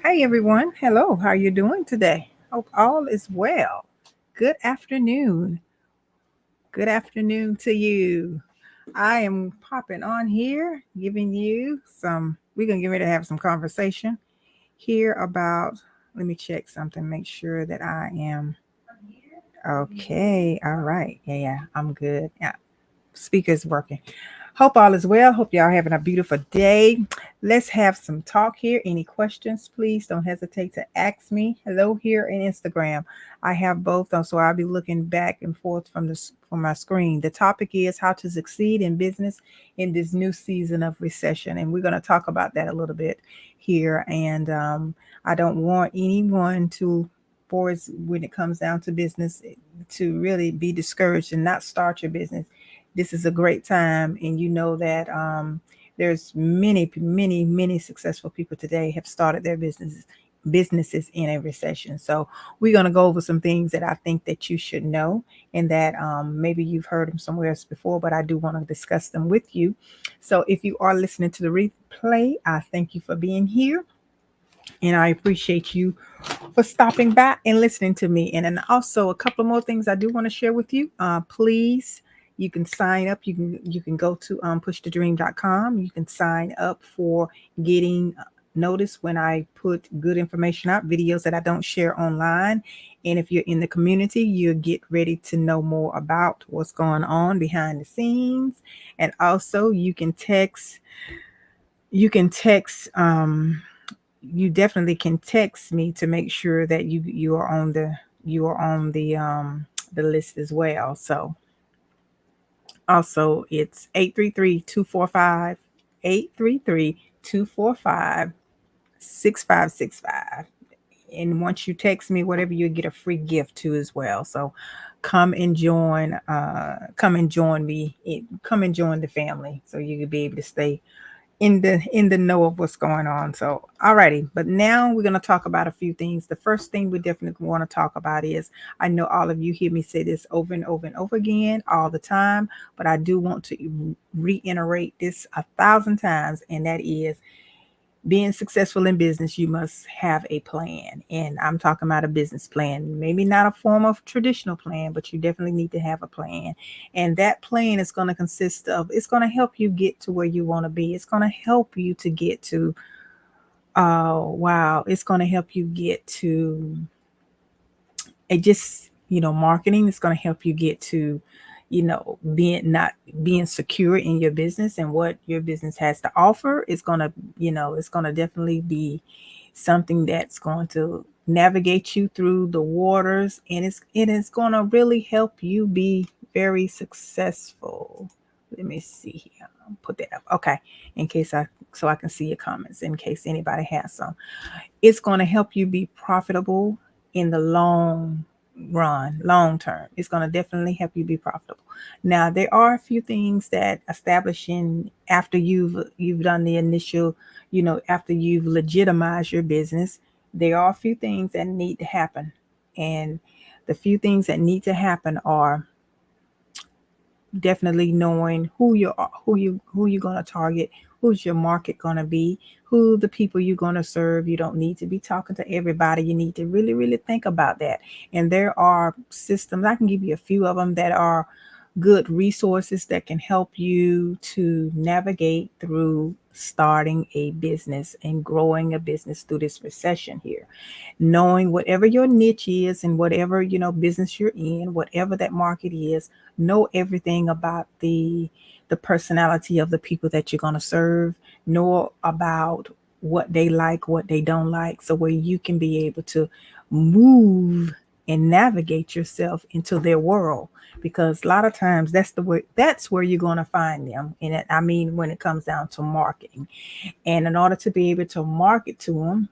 Hi everyone. Hello. How are you doing today? Hope all is well. Good afternoon. Good afternoon to you. I am popping on here, giving you we're going to get ready to have some conversation here about, let me check something, make sure that I am okay. All right. Yeah, I'm good. Yeah, speaker's working. Hope all is well. Hope y'all having a beautiful day. Let's have some talk here. Any questions, please don't hesitate to ask me. Hello here in Instagram. I have both, so I'll be looking back and forth from my screen. The topic is how to succeed in business in this new season of recession, and we're going to talk about that a little bit here. And I don't want anyone to, boys, when it comes down to business, to really be discouraged and not start your business. This is a great time, and you know that there's many successful people today have started their businesses in a recession. So we're going to go over some things that I think that you should know, and that maybe you've heard them somewhere else before, but I do want to discuss them with you. So if you are listening to the replay, I thank you for being here, and I appreciate you for stopping by and listening to me. And then also a couple of more things I do want to share with you. Please, you can sign up. You can go to pushthedream.com. You can sign up for getting notice when I put good information out, videos that I don't share online. And if you're in the community, you'll get ready to know more about what's going on behind the scenes. And also you definitely can text me to make sure that you are on the list as well. So also it's 833-245 and once you text me whatever, you get a free gift too as well. So come and join the family so you can be able to stay in the know of what's going on. So alrighty, but now we're going to talk about a few things. The first thing we definitely want to talk about is, I know all of you hear me say this over and over and over again all the time, but I do want to reiterate this 1,000 times, and that is, being successful in business, you must have a plan. And I'm talking about a business plan, maybe not a form of traditional plan, but you definitely need to have a plan. And that plan is going to consist of, it's going to help you get to where you want to be. It's going to help you to get to, oh, wow, it's going to help you get to it just, marketing is going to help you get to, being secure in your business and what your business has to offer. It's going to definitely be something that's going to navigate you through the waters, and it is going to really help you be very successful. Let me see here. I'll put that up. Okay. In case so I can see your comments in case anybody has some. It's going to help you be profitable in the long term. It's going to definitely help you be profitable. Now, there are a few things that establishing after you've done the initial, after you've legitimized your business, there are a few things that need to happen. And the few things that need to happen are definitely knowing who you're going to target, who's your market going to be, who the people you're going to serve. You don't need to be talking to everybody. You need to really think about that. And there are systems, I can give you a few of them, that are good resources that can help you to navigate through starting a business and growing a business through this recession here. Knowing whatever your niche is and whatever business you're in, whatever that market is, know everything about the personality of the people that you're going to serve. Know about what they like, what they don't like, so where you can be able to move and navigate yourself into their world. Because a lot of times that's where you're going to find them. And I mean, when it comes down to marketing, and in order to be able to market to them,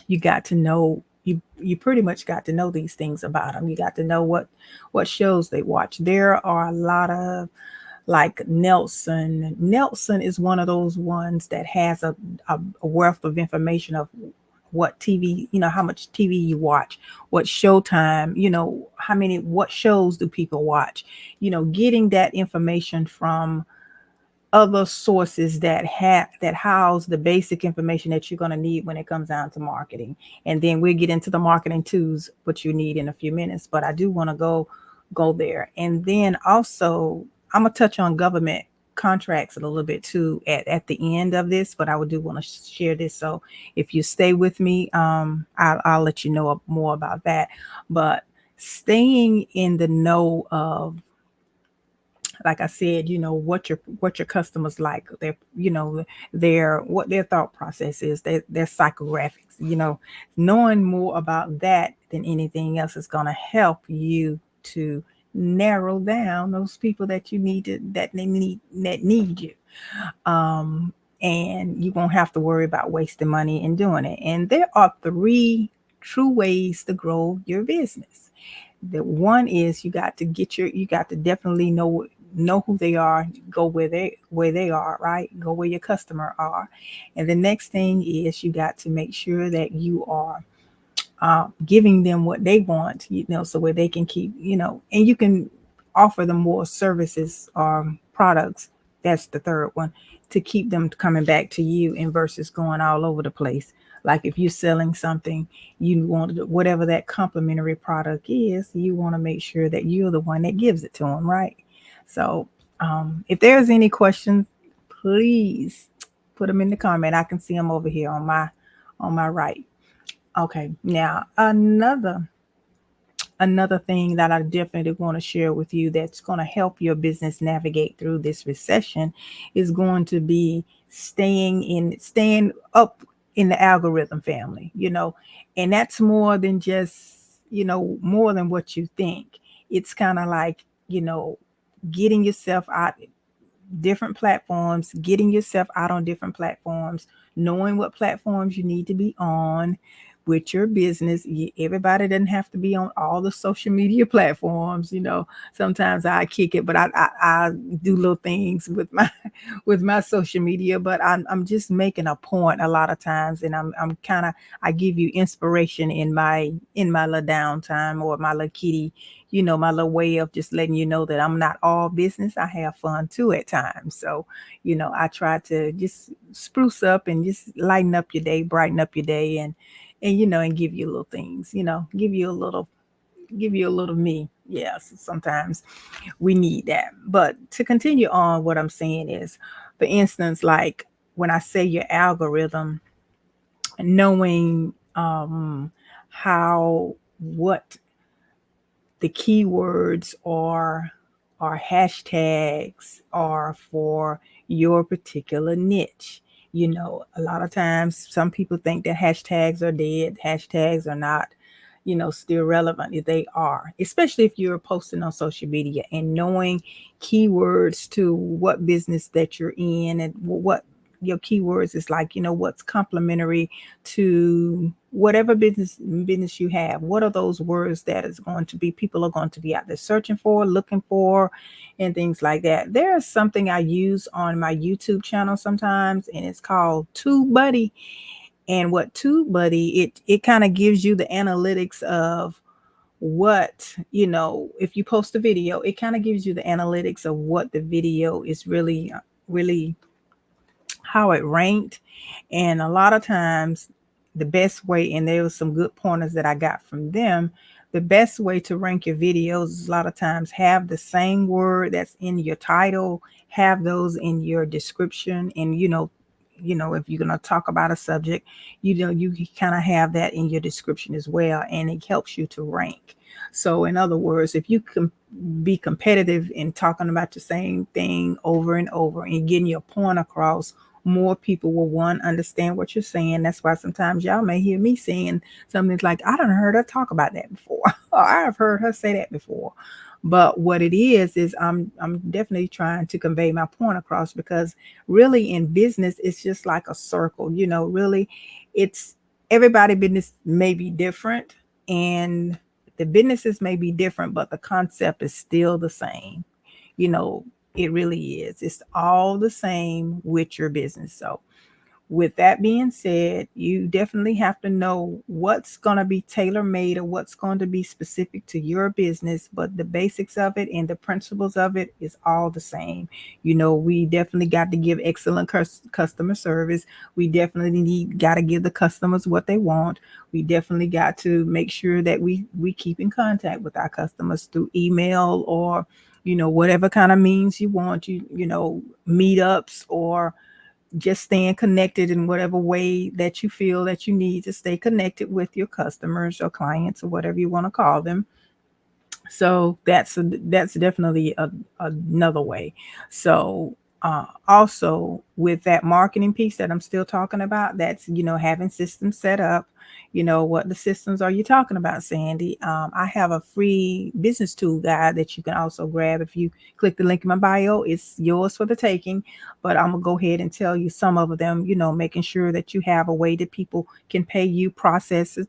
you got to know, you pretty much got to know these things about them. You got to know what shows they watch. There are a lot of, like, Nelson is one of those ones that has a wealth of information of what TV, how much TV you watch, what showtime, what shows do people watch. Getting that information from other sources that house the basic information that you're going to need when it comes down to marketing. And then we'll get into the marketing tools what you need in a few minutes, but I do want to go there. And then also I'm going to touch on government contracts a little bit too at the end of this, but I would do want to share this. So if you stay with me, I'll let you know more about that. But staying in the know of, like I said, what your customers like, their what their thought process is, their psychographics, knowing more about that than anything else is going to help you to narrow down those people that you need to that need you. And you won't have to worry about wasting money in doing it. And there are three true ways to grow your business. The one is you got to definitely know who they are, go where they are, right? Go where your customer are. And the next thing is you got to make sure that you are giving them what they want, so where they can keep, and you can offer them more services or products. That's the third one, to keep them coming back to you and versus going all over the place. Like if you're selling something, you want whatever that complimentary product is, you want to make sure that you're the one that gives it to them, right? So if there's any questions, please put them in the comment. I can see them over here on my right. Okay, now another thing that I definitely want to share with you that's going to help your business navigate through this recession is going to be staying up in the algorithm family, and that's more than just, more than what you think. It's kind of like, getting yourself out different platforms, getting yourself out on different platforms, knowing what platforms you need to be on with your business. Everybody doesn't have to be on all the social media platforms. Sometimes I kick it, but I do little things with my with my social media. But I'm just making a point a lot of times, and I'm kind of, I give you inspiration in my little downtime or my little kitty, my little way of just letting you know that I'm not all business. I have fun too at times. So, I try to just spruce up and just lighten up your day, brighten up your day, and give you little things, give you a little me. Yes, sometimes we need that. But to continue on, what I'm saying is, for instance, like when I say your algorithm, knowing how what the keywords or hashtags are for your particular niche. A lot of times some people think that hashtags are dead. Hashtags are not, still relevant. They are, especially if you're posting on social media, and knowing keywords to what business that you're in and what your keywords is, like, what's complementary to whatever business you have. What are those words that is going to be, people are going to be out there searching for, looking for, and things like that. There's something I use on my YouTube channel sometimes, and it's called TubeBuddy. And what TubeBuddy, it kind of gives you the analytics of what, if you post a video, it kind of gives you the analytics of what the video is really how it ranked. And a lot of times, the best way, and there was some good pointers that I got from them, the best way to rank your videos is a lot of times have the same word that's in your title, have those in your description. And if you're going to talk about a subject, you kind of have that in your description as well, and it helps you to rank. So in other words, if you can be competitive in talking about the same thing over and over and getting your point across, more people will, one, understand what you're saying. That's why sometimes y'all may hear me saying something like, I don't heard her talk about that before, or I've heard her say that before. But what it is I'm definitely trying to convey my point across, because really in business it's just like a circle. Really, it's everybody business may be different, and the businesses may be different, but the concept is still the same. you know it really is. It's all the same with your business. So with that being said, you definitely have to know what's going to be tailor made or what's going to be specific to your business, but the basics of it and the principles of it is all the same. We definitely got to give excellent customer service. We definitely got to give the customers what they want. We definitely got to make sure that we keep in contact with our customers through email or whatever kind of means you want, meetups or just staying connected in whatever way that you feel that you need to stay connected with your customers or clients or whatever you want to call them. So that's definitely another way. So also with that marketing piece that I'm still talking about, that's having systems set up. What the systems are you talking about, Sandy? I have a free business tool guide that you can also grab if you click the link in my bio. It's yours for the taking, but I'm gonna go ahead and tell you some of them. Making sure that you have a way that people can pay you, processing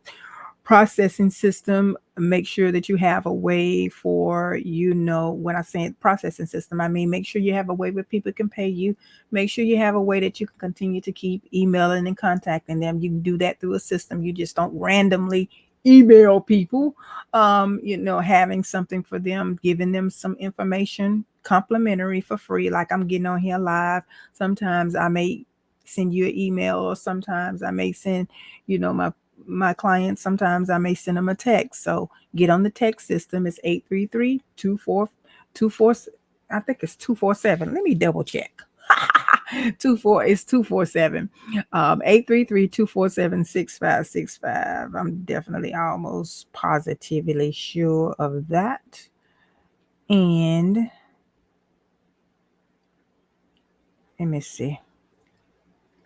system. Make sure that you have a way for, when I say processing system, I mean make sure you have a way where people can pay you. Make sure you have a way that you can continue to keep emailing and contacting them. You can do that through a system. You just don't randomly email people. Having something for them, giving them some information complimentary for free, like I'm getting on here live. Sometimes I may send you an email, or sometimes I may send my clients, sometimes I may send them a text. So get on the text system. It's 833-2424. I think it's 247. Let me double check. 247. 833-247-6565. I'm definitely almost positively sure of that. And let me see.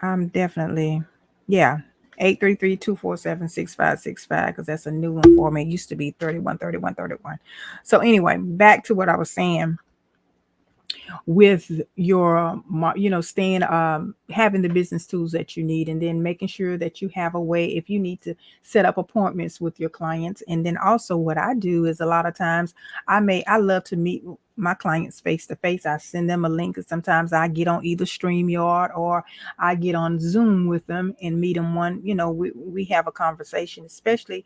I'm definitely, yeah, 833-247-6565, because that's a new one for me. It used to be 313131. So anyway, back to what I was saying with your staying having the business tools that you need, and then making sure that you have a way if you need to set up appointments with your clients. And then also what I do is, a lot of times I love to meet my clients face to face. I send them a link, and sometimes I get on either StreamYard or I get on Zoom with them and meet them we have a conversation, especially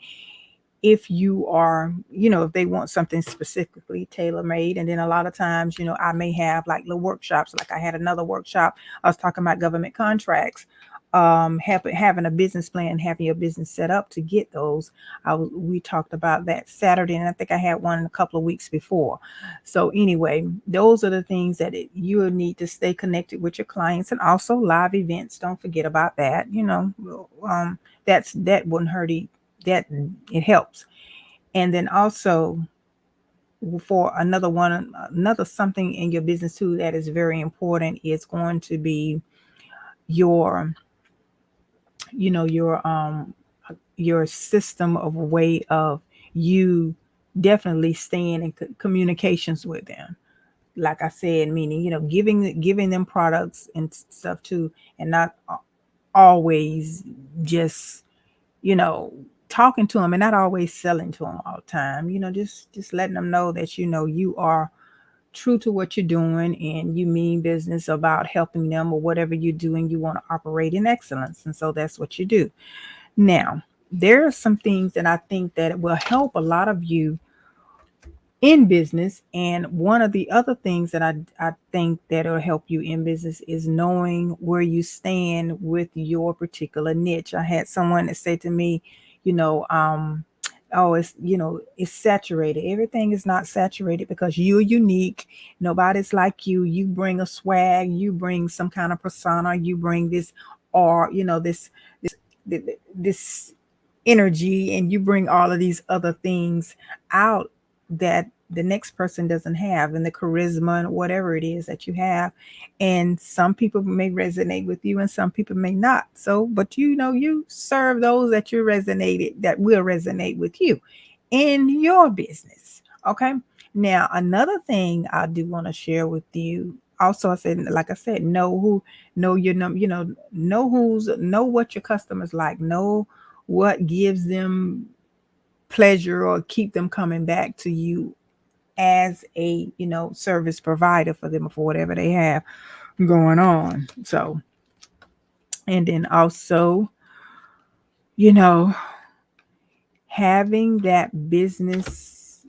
if you are, if they want something specifically tailor made. And then a lot of times, I may have like little workshops. Like I had another workshop, I was talking about government contracts, having a business plan, having your business set up to get those. We talked about that Saturday, and I think I had one a couple of weeks before. So anyway, those are the things that you will need to stay connected with your clients. And also live events, don't forget about that. That wouldn't hurt that it helps. And then also, for another something in your business too that is very important is going to be your your system of a way of you definitely staying in communications with them. Like I said, meaning giving them products and stuff too, and not always just you know, talking to them and not always selling to them all the time. Just letting them know that you are true to what you're doing and you mean business about helping them, or whatever you're doing, you want to operate in excellence. And so that's what you do. Now, there are some things that I think that will help a lot of you in business. And one of the other things that I think that will help you in business is knowing where you stand with your particular niche. I had someone that said to me, you know, oh, it's saturated. Everything is not saturated, because you're unique. Nobody's like you. You bring a swag, you bring some kind of persona, you bring this, or this energy, and you bring all of these other things out that the next person doesn't have, and the charisma and whatever it is that you have. And some people may resonate with you and some people may not. So, but you serve those that will resonate with you in your business. Okay. Now, another thing I do want to share with you. Also, like I said, know your number, know what your customers like, know what gives them pleasure or keep them coming back to you as a service provider for them, for whatever they have going on. So And then also, you know, having that business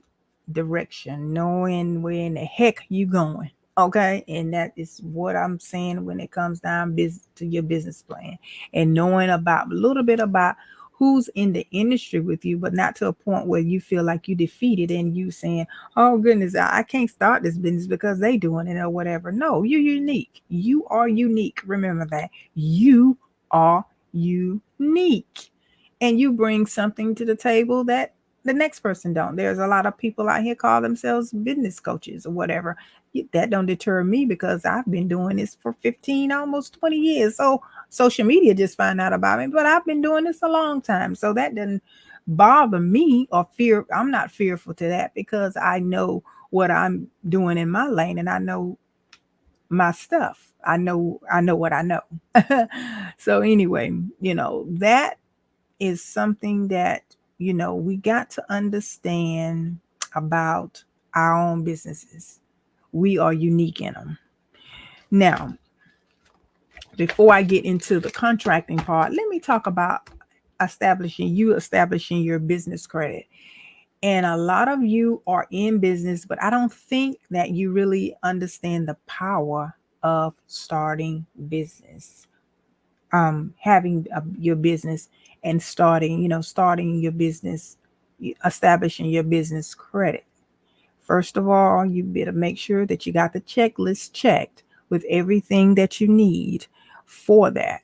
direction, knowing where in the heck you going. Okay, and that is what I'm saying when it comes down to your business plan, and knowing about a little bit about who's in the industry with you, but not to a point where you feel like you defeated and you saying, "Oh goodness, I can't start this business because they doing it or whatever." No, you're unique. You are unique. Remember that you are unique, and you bring something to the table that the next person don't. There's a lot of people out here call themselves business coaches or whatever. That don't deter me because I've been doing this for 15, almost 20 years. So social media just find out about me, but I've been doing this a long time. So that doesn't bother me or fear. I'm not fearful to that because I know what I'm doing in my lane and I know my stuff. I know what I know. So anyway, that is something that we got to understand about our own businesses. We are unique in them. Now, before I get into the contracting part, let me talk about establishing your business credit. And a lot of you are in business, but I don't think that you really understand the power of starting business, having your business and starting your business, establishing your business credit. First of all, you better make sure that you got the checklist checked with everything that you need for that.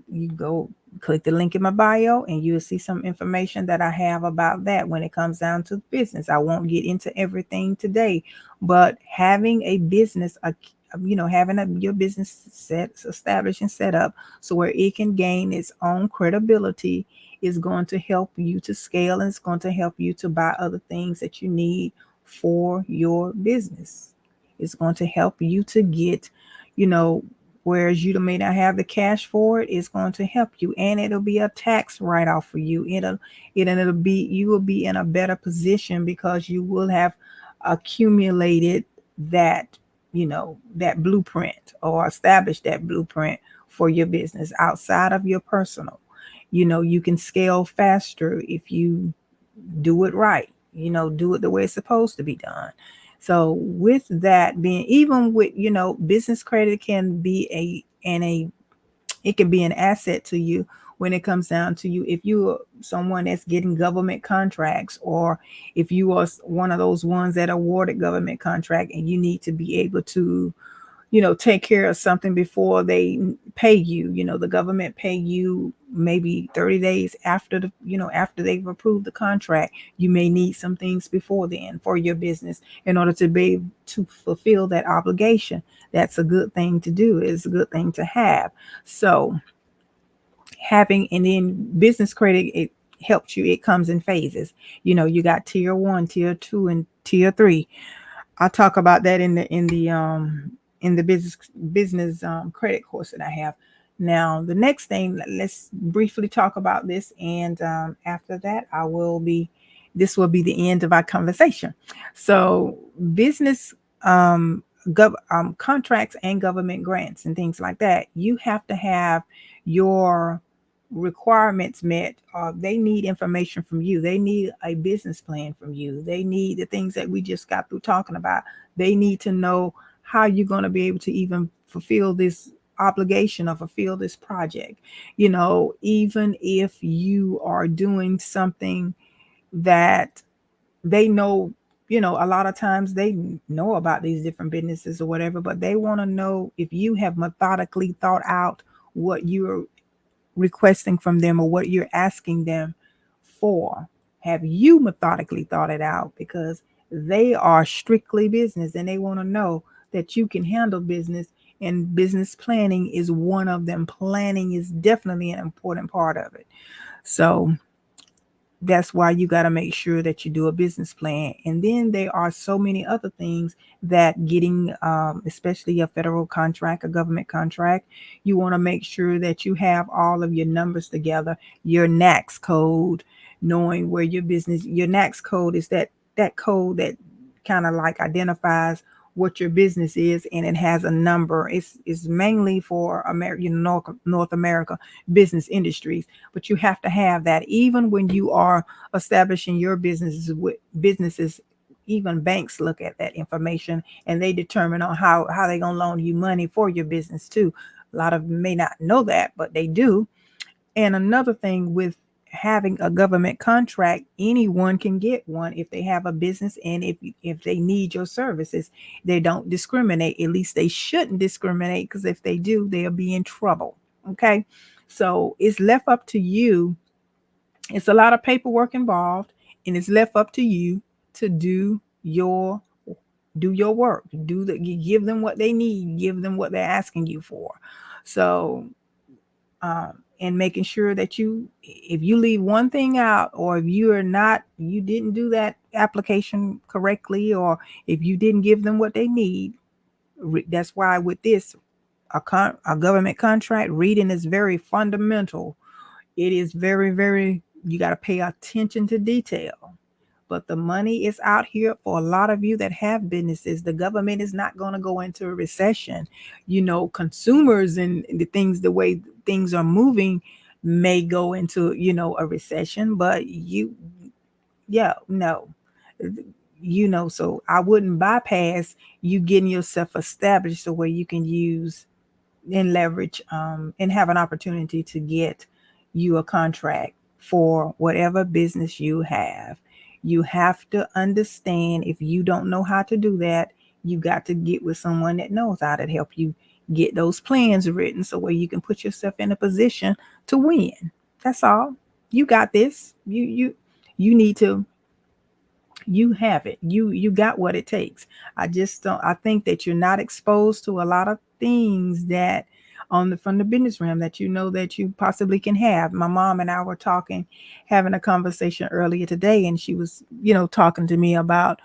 You go click the link in my bio and you'll see some information that I have about that when it comes down to business. I won't get into everything today, but having a business, your business established and set up so where it can gain its own credibility is going to help you to scale, and it's going to help you to buy other things that you need for your business. It's going to help you to get, you know, whereas you may not have the cash for it, it's going to help you, and it'll be a tax write-off for you. It'll be you will be in a better position because you will have accumulated that that blueprint or established that blueprint for your business outside of your personal. You can scale faster if you do it right, do it the way it's supposed to be done. So with that being, even with, business credit can be it can be an asset to you when it comes down to you. If you are someone that's getting government contracts, or if you are one of those ones that awarded government contract and you need to be able to take care of something before they pay you. The government pay you maybe 30 days after after they've approved the contract. You may need some things before then for your business in order to be to fulfill that obligation. That's a good thing to do. It's a good thing to have. So having, and then business credit, it helps you. It comes in phases. You got tier 1, tier 2, and tier 3. I'll talk about that in the business credit course that I have. Now, the next thing, let's briefly talk about this, and after that, this will be the end of our conversation. So, business contracts and government grants and things like that, you have to have your requirements met. They need information from you. They need a business plan from you. They need the things that we just got through talking about. They need to know how you're going to be able to even fulfill this obligation or fulfill this project. Even if you are doing something that they know, a lot of times they know about these different businesses or whatever, but they want to know if you have methodically thought out what you're requesting from them or what you're asking them for. Have you methodically thought it out? Because they are strictly business and they want to know that you can handle business, and business planning is one of them. Planning is definitely an important part of it. So that's why you got to make sure that you do a business plan. And then there are so many other things that getting, especially a federal contract, a government contract, you want to make sure that you have all of your numbers together, your NAICS code, knowing where your NAICS code is, that code that kind of like identifies what your business is, and it has a number. It's mainly for America, North America business industries, but you have to have that even when you are establishing your businesses with businesses. Even banks look at that information and they determine on how they're gonna loan you money for your business too. A lot of them may not know that, but they do. And another thing with having a government contract, anyone can get one if they have a business and if they need your services. They don't discriminate. At least they shouldn't discriminate, because if they do, they'll be in trouble. Okay? So it's left up to you. It's a lot of paperwork involved, and it's left up to you to do your work. Give them what they need, give them what they're asking you for. So and making sure that if you leave one thing out, or if you didn't do that application correctly, or if you didn't give them what they need. That's why with this, a government contract, reading is very fundamental. It is very, very, you got to pay attention to detail. But the money is out here for a lot of you that have businesses. The government is not going to go into a recession. Consumers and the things, the way things are moving, may go into, a recession, but yeah, no. So I wouldn't bypass you getting yourself established the way you can use and leverage, and have an opportunity to get you a contract for whatever business you have. You have to understand, if you don't know how to do that, you got to get with someone that knows how to help you get those plans written, so where you can put yourself in a position to win. That's all. You got this. You need to, you have it. You got what it takes. I just don't, I think that you're not exposed to a lot of things that on the from the business realm that that you possibly can have. My mom and I were talking, having a conversation earlier today, and she was, talking to me about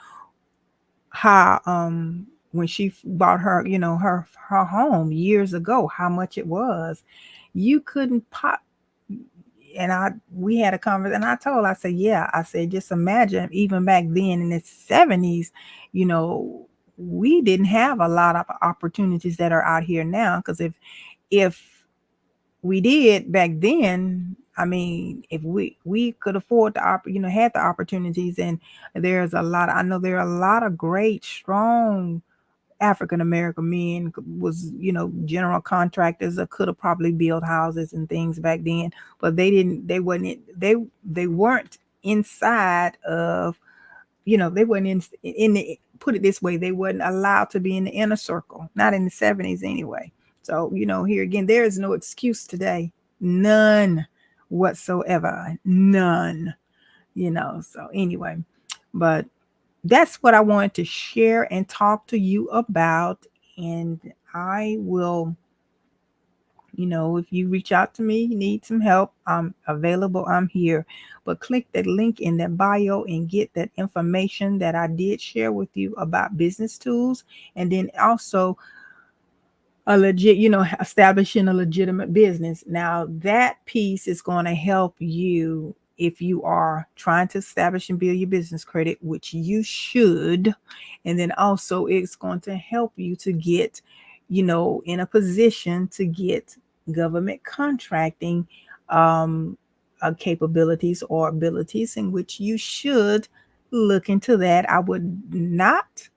how when she bought her, her home years ago, how much it was. You couldn't pop, and we had a conversation, and I told, I said, yeah, I said, just imagine, even back then in the 70s, you know we didn't have a lot of opportunities that are out here now. Because if we did back then, I mean, if we could afford had the opportunities. And I know there are a lot of great, strong African American men, was, general contractors, that could have probably built houses and things back then, but they weren't inside of, they weren't in the, put it this way, they weren't allowed to be in the inner circle, not in the 70s anyway. So, here again, there is no excuse today. None whatsoever. None. So anyway, but that's what I wanted to share and talk to you about. And I will, if you reach out to me, you need some help, I'm available, I'm here. But click that link in that bio and get that information that I did share with you about business tools. And then also establishing a legitimate business. Now, that piece is going to help you if you are trying to establish and build your business credit, which you should. And then also, it's going to help you to get, in a position to get government contracting capabilities or abilities, in which you should look into that. I would not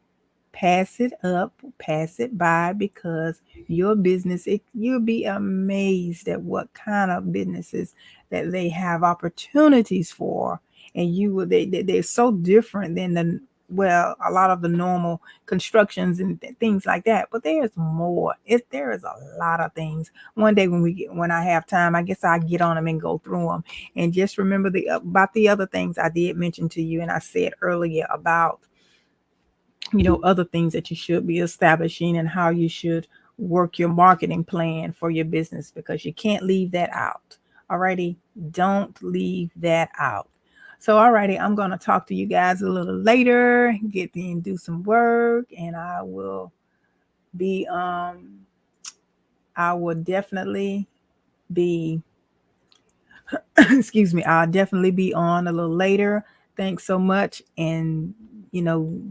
pass it up, pass it by, because your business, you'll be amazed at what kind of businesses that they have opportunities for. And they're so different than a lot of the normal constructions and things like that. But there's more. There is a lot of things. One day when I have time, I guess I get on them and go through them. And just remember about the other things I did mention to you, and I said earlier about, other things that you should be establishing, and how you should work your marketing plan for your business, because you can't leave that out. Alrighty, don't leave that out. So alrighty, I'm going to talk to you guys a little later, get in, do some work, and be I will definitely be excuse me, I'll definitely be on a little later. Thanks so much. And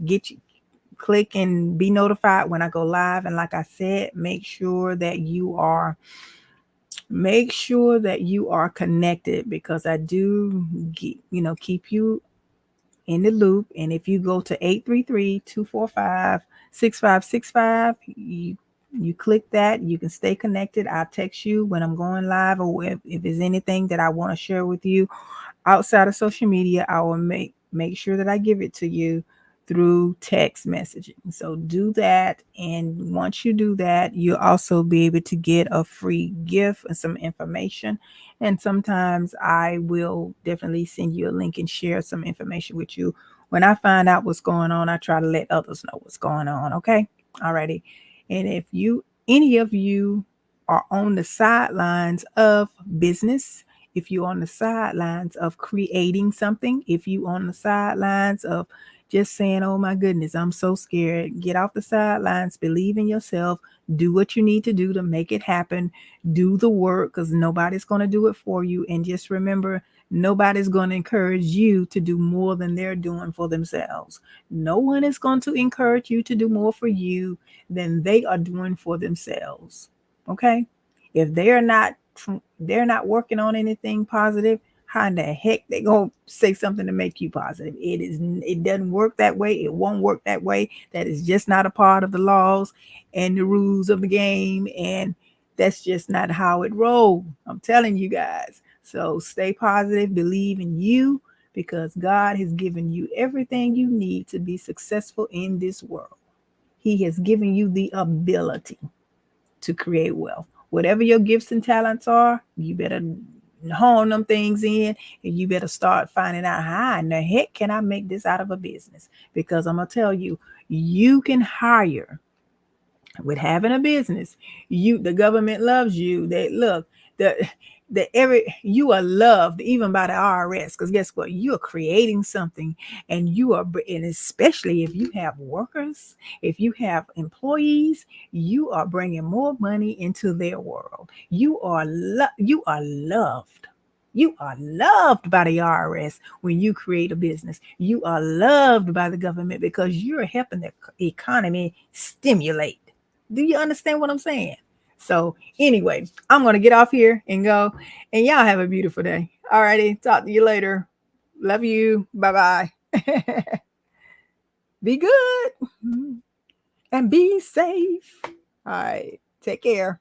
get you click and be notified when I go live. And like I said, make sure that you are connected, because I do keep you in the loop. And if you go to 833-245-6565, you click that, you can stay connected. I'll text you when I'm going live, or if there's anything that I want to share with you outside of social media, I will make sure that I give it to you through text messaging. So do that, and once you do that, you'll also be able to get a free gift and some information. And sometimes I will definitely send you a link and share some information with you. When I find out what's going on, I try to let others know what's going on. Okay. Alrighty. And if any of you are on the sidelines of business, if you're on the sidelines of creating something, if you on the sidelines of just saying, oh my goodness, I'm so scared, get off the sidelines, believe in yourself, do what you need to do to make it happen, do the work, because nobody's going to do it for you. And just remember, nobody's going to encourage you to do more than they're doing for themselves. No one is going to encourage you to do more for you than they are doing for themselves. Okay? If they're not working on anything positive, how in the heck they gonna say something to make you positive? It doesn't work that way. It won't work that way. That is just not a part of the laws and the rules of the game, and that's just not how it rolls. I'm telling you guys. So stay positive, believe in you, because God has given you everything you need to be successful in this world. He has given you the ability to create wealth. Whatever your gifts and talents are, you better hone them things in, and you better start finding out how in the heck can I make this out of a business. Because I'm going to tell you, you can hire with having a business. The government loves you. They look, you are loved even by the IRS, because guess what, you're creating something. And especially if you have workers, if you have employees, you are bringing more money into their world. You are loved by the IRS. When you create a business, you are loved by the government, because you're helping the economy stimulate. Do you understand what I'm saying? So anyway, I'm going to get off here and go, and y'all have a beautiful day. All righty. Talk to you later. Love you. Bye-bye. Be good and be safe. All right. Take care.